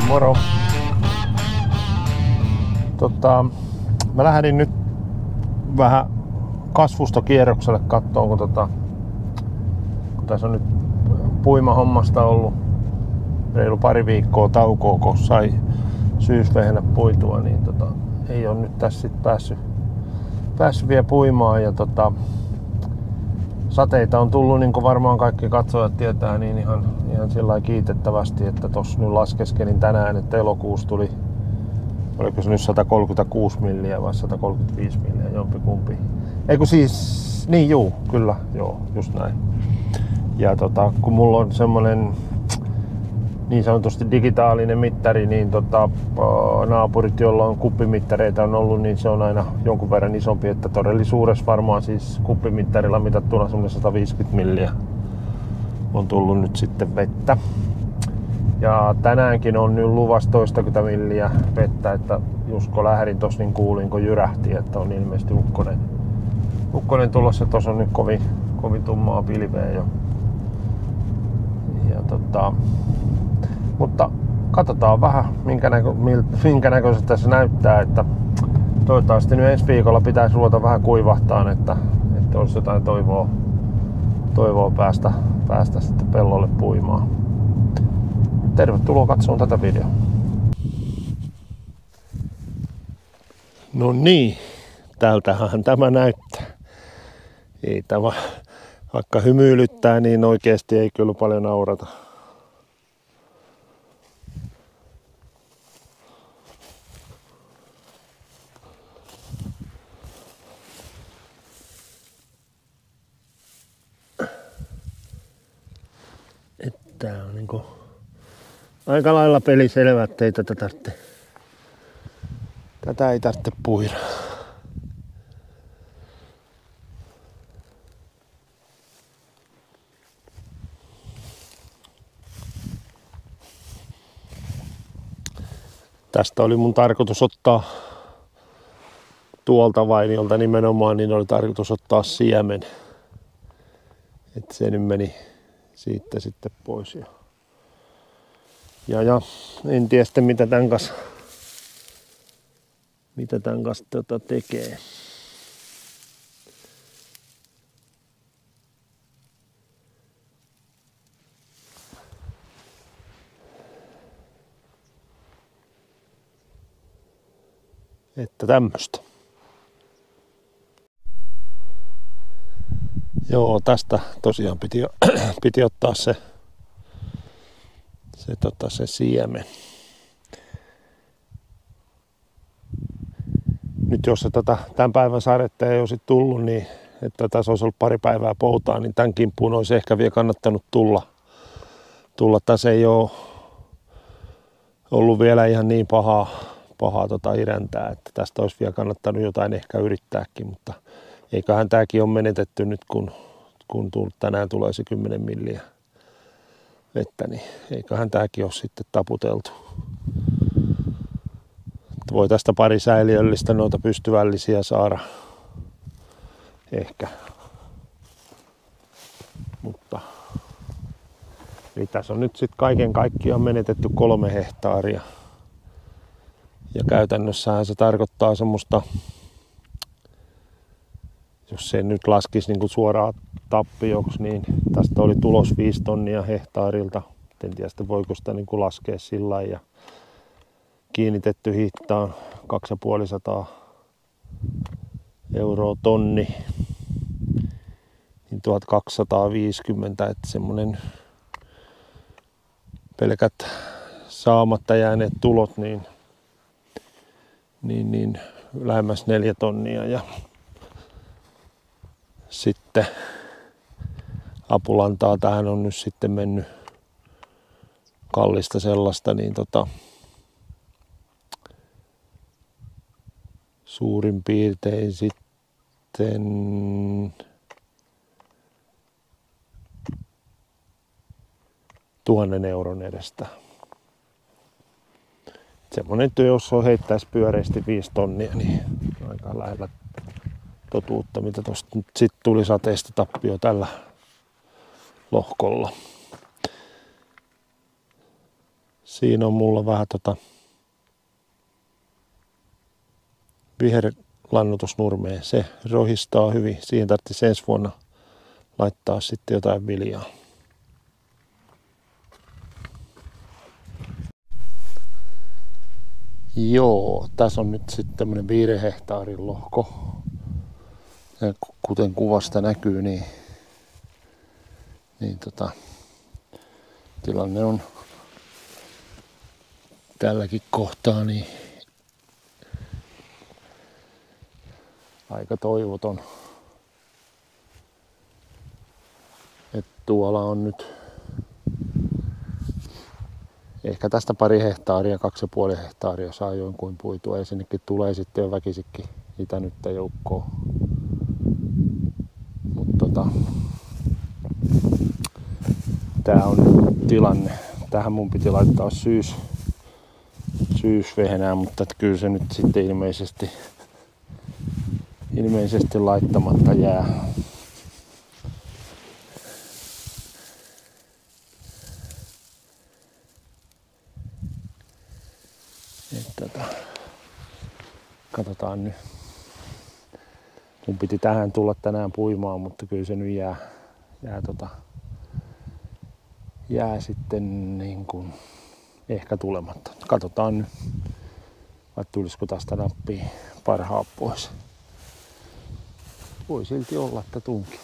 Moro. Mä lähdin nyt vähän kasvustokierrokselle katsomaan, kun tässä on nyt puimahommasta ollut reilu pari viikkoa taukoa, kun sai syysvehnä puitua, niin ei ole nyt tässä sit päässyt vielä puimaan. Ja sateita on tullut, niin kuin varmaan kaikki katsojat tietää, niin ihan sillä kiitettävästi, että tossa nyt laskeskelin tänään, että elokuussa tuli, oliko se nyt 136 milliä vai 135 milliä, jompikumpi. Eiku siis, niin juu, kyllä, joo, just näin. Ja kun mulla on semmonen niin sanotusti digitaalinen mittari, niin naapurit, joilla on kuppimittareita on ollut, niin se on aina jonkun verran isompi, että todellisuudessa varmaan siis kuppimittarilla mitattuna semmoinen 150 milliä on tullut nyt sitten vettä. Ja tänäänkin on nyt luvassa toistakymmentä milliä vettä, että just kun lähdin tossa, niin kuulin, kun jyrähti, että on ilmeisesti ukkonen tulossa. Tossa on nyt kovin tummaa pilveä jo. Ja mutta katsotaan vähän, minkä näköistä tässä näyttää, että toivottavasti nyt ensi viikolla pitäisi ruveta vähän kuivahtaan, että olisi jotain toivoa päästä sitten pellolle puimaan. Tervetuloa katsomaan tätä videoa. No niin, tältähän tämä näyttää. Ei tämä, vaikka hymyilyttää, niin oikeasti ei kyllä paljon naurata. Tää on niinku aika lailla peliselvä, ettei tätä ei tarvitse puida. Tästä oli mun tarkoitus ottaa tuolta vainiolta nimenomaan, niin oli tarkoitus ottaa siemen. Et se nyt meni siitä sitten pois. Ja en tiedä sitten mitä tän kanssa tekee. Että tämmöstä. Joo, tästä tosiaan piti ottaa se siemen. Nyt jos se tämän päivän sadetta ei olisi tullut, niin että tässä olisi ollut pari päivää poutaa, niin tämän kimppuun olisi ehkä vielä kannattanut tulla. Tässä ei ole ollut vielä ihan niin pahaa iräntää, että tästä olisi vielä kannattanut jotain ehkä yrittääkin, mutta eiköhän tämäkin ole menetetty nyt, kun tänään tulee se 10 milliä vettä, niin eiköhän tämäkin ole sitten taputeltu. Voi tästä pari säiliöllistä noita pystyvällisiä saada ehkä. Mutta eli tässä on nyt sitten kaiken kaikkiaan menetetty 3 hehtaaria. Ja käytännössähän se tarkoittaa semmoista, jos se nyt laskisi niin kuin suoraan tappioksi, niin tästä oli tulos 5 tonnia hehtaarilta. En tiedä, voiko sitä niin kuin laskea sillä lailla. Ja kiinnitetty hintaan 250 € tonni, niin 1250, että semmonen pelkät saamatta jääneet tulot, niin lähemmäs 4 tonnia. Ja sitten apulantaa tähän on nyt sitten mennyt kallista sellaista, niin suurin piirtein sitten 1 000 € edestä. Semmonen työ, jos on heittäisi pyöreästi 5 tonnia, niin aika lähellä totuutta, mitä tosta nyt sit tuli sateista tappio tällä lohkolla. Siinä on mulla vähän viherlannoitusnurmea. Se rohistaa hyvin. Siihen tarvitsisi ensi vuonna laittaa sitten jotain viljaa. Joo, tässä on nyt sitten tämmönen 5 hehtaarin lohko. Ja kuten kuvasta näkyy, niin tilanne on tälläkin kohtaa niin aika toivoton. Et tuolla on nyt ehkä tästä 2 hehtaaria, 2,5 hehtaaria saa jonkun puitua ja sinnekin tulee sitten jo väkisikin itänyttä joukkoa. Mutta tää on nyt tilanne. Tähän mun piti laittaa syysvehnää, mutta kyllä se nyt sitten ilmeisesti laittamatta jää. Katsotaan nyt. Mun piti tähän tulla tänään puimaan, mutta kyllä se nyt jää sitten niin kuin ehkä tulematta. Katsotaan nyt, vai tulisiko tästä nappia parhaat pois. Voi silti olla, että tunkin.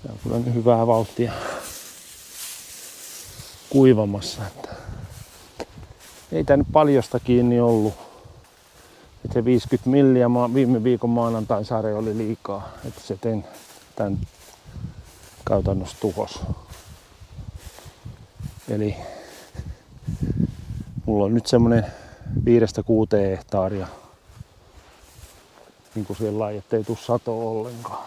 Tää on kyllä nyt hyvää vauhtia kuivamassa. Että ei tää nyt paljosta kiinni ollut. Et se 50 milliä viime viikon maanantain sade oli liikaa. Että se tän käytännössä tuhos. Eli mulla on nyt semmonen 5-6 hehtaaria niin kuin sillä lailla, ettei tuu satoa ollenkaan.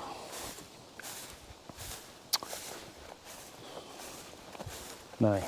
Näin.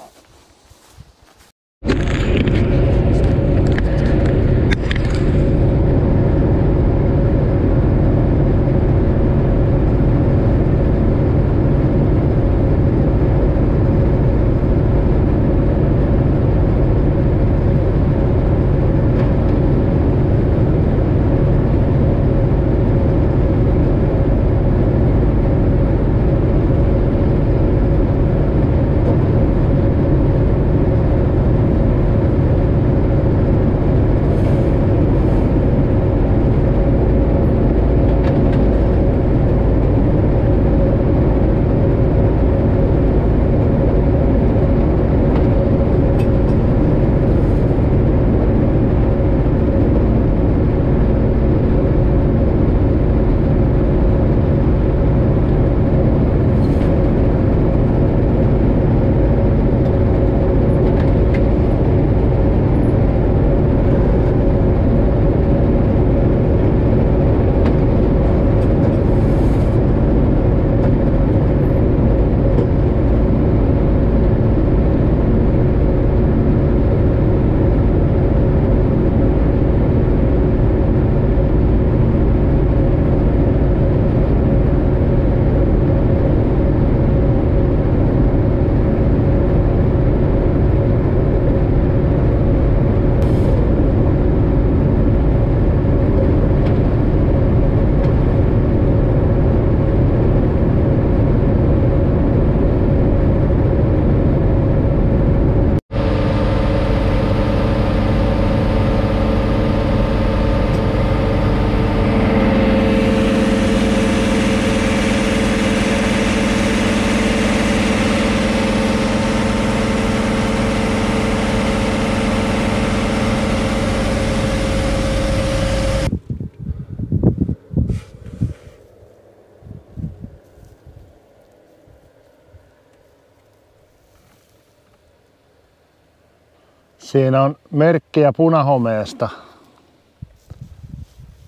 Siinä on merkkiä punahomeesta.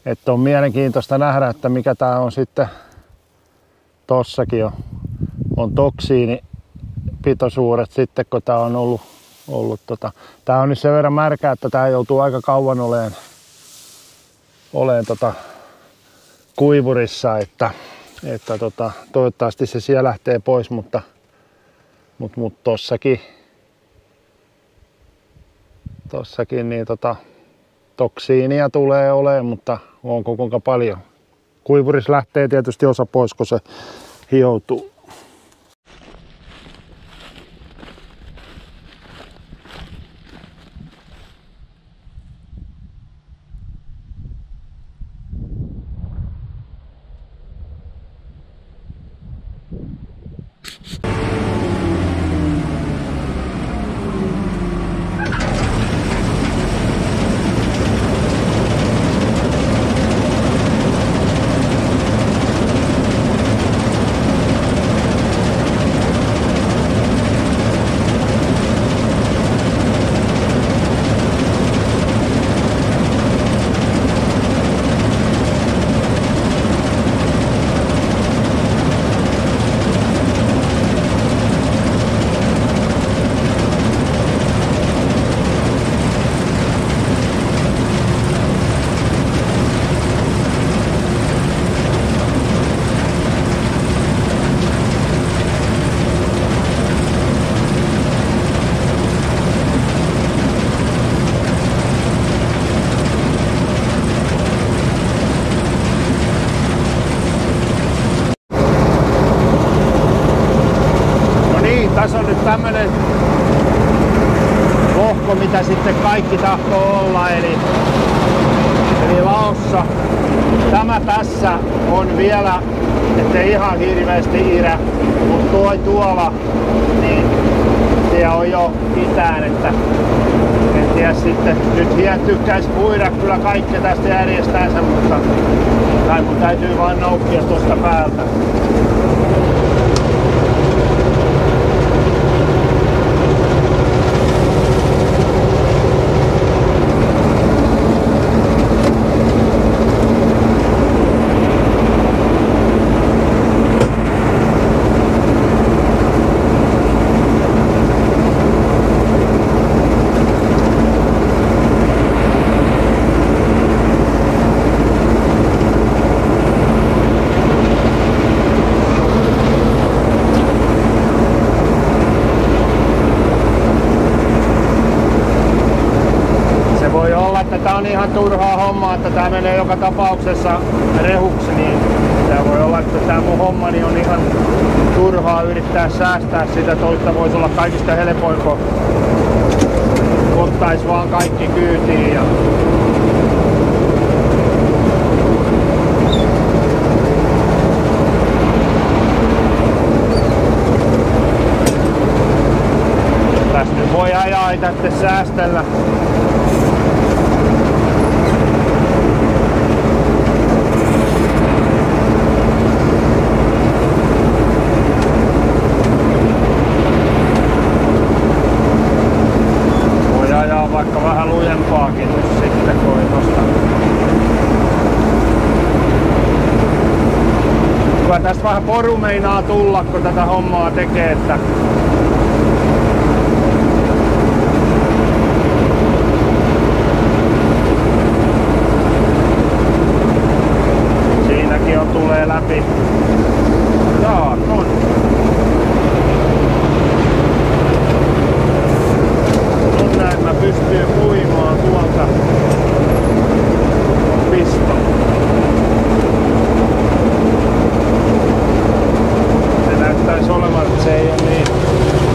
Että on mielenkiintoista nähdä, että mikä tää on sitten. Tossakin on toksiinipitoisuudet sitten, kun tää on ollut tää on nyt sen verran märkä, että tää joutuu aika kauan oleen kuivurissa, että toivottavasti se siellä lähtee pois, mutta tossakin Tossakin niin toksiinia tulee olemaan, mutta onko kuinka paljon? Kuivuris lähtee tietysti osa pois, kun se hioutuu. Tässä on nyt tämmönen lohko, mitä sitten kaikki tahtoo olla, eli laossa. Tämä tässä on vielä, ettei ihan hirveästi irä, mutta tuolla, niin siellä on jo itään, että en tiedä sitten, nyt hien tykkäisi puida kyllä kaikki tästä järjestäänsä, mutta kai mun täytyy vaan noukkia tuosta päältä. Tää on ihan turhaa hommaa, että tää menee joka tapauksessa rehuksi, niin tää voi olla, että tää mun hommani on ihan turhaa yrittää säästää sitä. Toista voisi olla kaikista helpoin, kun ottais vaan kaikki kyytiin. Ja tässä nyt voi ajaa, ei tarvitse säästellä. Vaikka vähän lujempaakin nyt sitten koitosta. Kyllä tästä vähän poru meinaa tulla, kun tätä hommaa tekee, että siinäkin on tulee läpi. Jaa, on. Mä pystyn puimaan tuolta piston. Se näyttäisi olevan, että se ei ole niin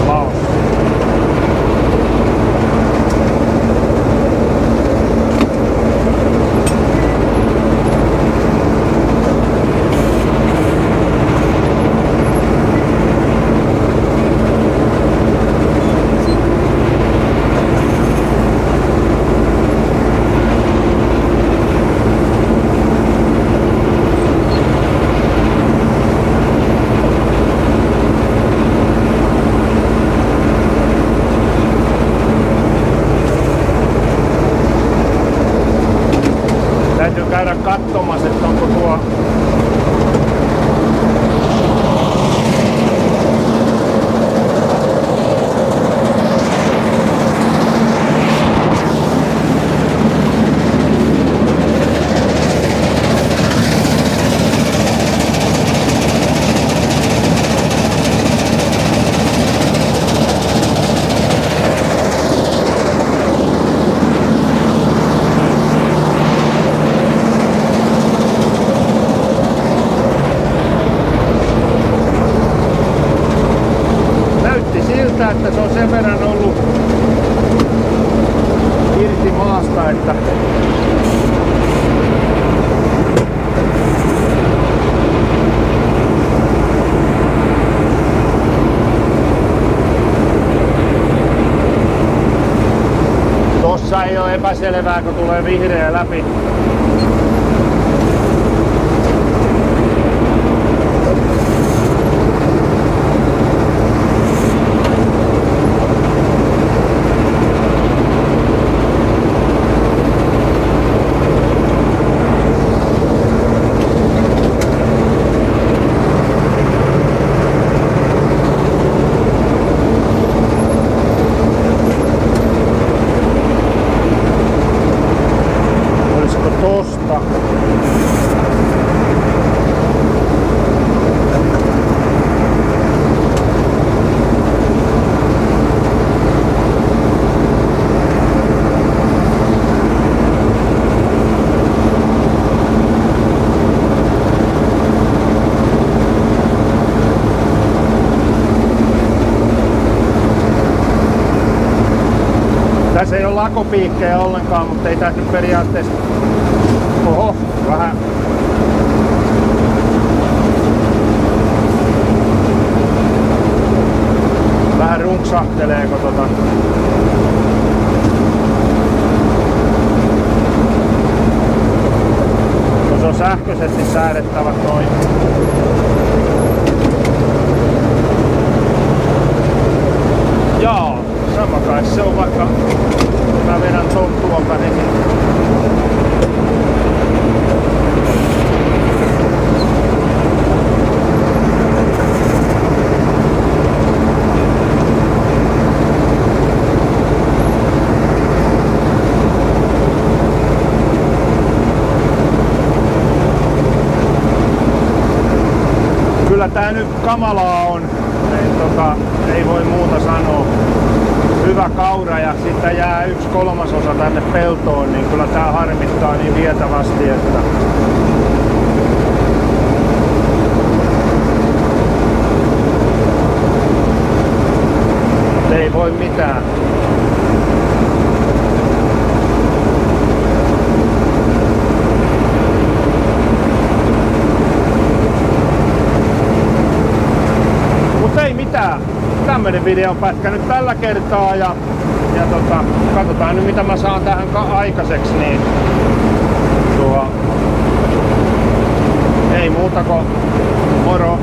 laossa. selvää, kun tulee vihreä läpi. Tässä ei ole lakopiikkejä ollenkaan, mutta ei tässä nyt periaatteessa... Oho, vähän... Vähän runksahtelee, kun se on sähköisesti säädettävä toi. Joo, sama kai se on, vaikka mä vedän ton tuolta niin. Kyllä tää nyt kamalaa on, ei voi muuta sanoa. Hyvä kaura ja sitten jää 1/3 tänne peltoon, niin kyllä tää harmittaa niin vietävästi, että ei voi mitään. Mutta ei mitään. Tämmönen videon pätkä nyt tällä kertaa ja katsotaan nyt mitä mä saan tähän aikaiseksi, niin ei muuta kuin moro!